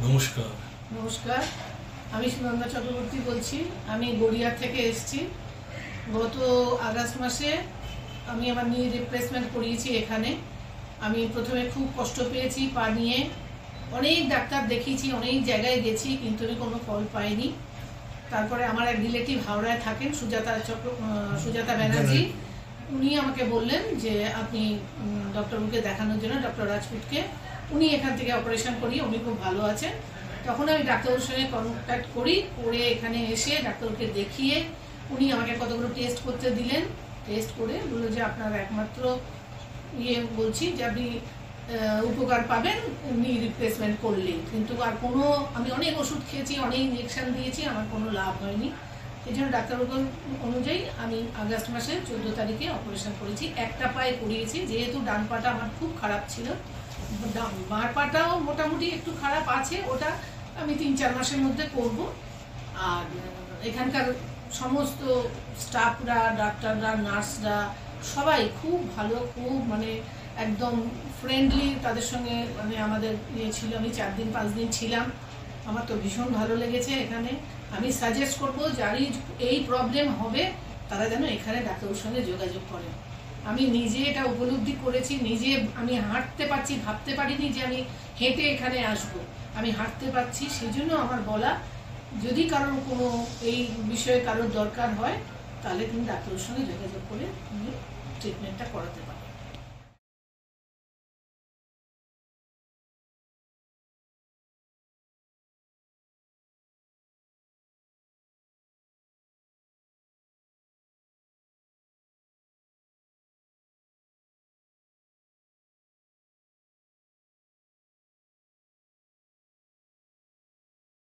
নমস্কার। নমস্কার, আমি সুনন্দা চক্রবর্তী বলছি। আমি গড়িয়া থেকে এসেছি। গত আগস্ট মাসে আমি আমার নি রিপ্লেসমেন্ট করিয়েছি এখানে। আমি প্রথমে খুব কষ্ট পেয়েছি পা নিয়ে, অনেক ডাক্তার দেখিয়েছি, অনেক জায়গায় গেছি, কিন্তু আমি কোনো ফল পাইনি। তারপরে আমার এক রিলেটিভ হাওড়ায় থাকেন, সুজাতা ব্যানার্জি, উনি আমাকে বললেন যে আপনি ডক্টরকে দেখানোর জন্য, ডক্টর রাজপুতকে। উনি এখান থেকে অপারেশন করিয়ে উনি খুব ভালো আছেন। তখন আমি ডাক্তারের সঙ্গে কন্ট্যাক্ট করে এখানে এসে ডাক্তারকে দেখিয়ে উনি আমাকে কতগুলো টেস্ট করতে দিলেন। টেস্ট করে বললো যে আপনার একমাত্র বলছি যে আপনি উপকার পাবেন নি রিপ্লেসমেন্ট করলে। কিন্তু আর কোনো, আমি অনেক ওষুধ খেয়েছি, অনেক ইঞ্জেকশন দিয়েছি, আমার কোনো লাভ হয়নি। এই জন্য ডাক্তার অনুযায়ী আমি আগস্ট মাসে 14 তারিখে অপারেশন করেছি। একটা পায়ে করিয়েছি, যেহেতু ডান পাটা আমার খুব খারাপ ছিল। বাঁ পাটাও মোটামুটি একটু খারাপ আছে, ওটা আমি 3-4 মাসের মধ্যে করব। আর এখানকার সমস্ত স্টাফরা, ডাক্তাররা, নার্সরা সবাই খুব ভালো, খুব মানে একদম ফ্রেন্ডলি। তাদের সঙ্গে মানে আমাদের ছিল, আমি 4-5 দিন ছিলাম। আমার তো ভীষণ ভালো লেগেছে এখানে। আমি সাজেস্ট করবো যারই এই প্রবলেম হবে তারা যেন এখানে ডাক্তারের সঙ্গে যোগাযোগ করে। আমি নিজে এটা উপলব্ধি করেছি, নিজে আমি হাঁটতে পারছি, ভাবতে পারিনি যে আমি হেঁটে এখানে আসব। আমি হাঁটতে পারছি, সেই জন্য আমার বলা, যদি কারোর কোনো এই বিষয়ে কারোর দরকার হয় তাহলে তুমি ডাক্তারের সঙ্গে যোগাযোগ করে তুমি ট্রিটমেন্টটা করাতে পারো।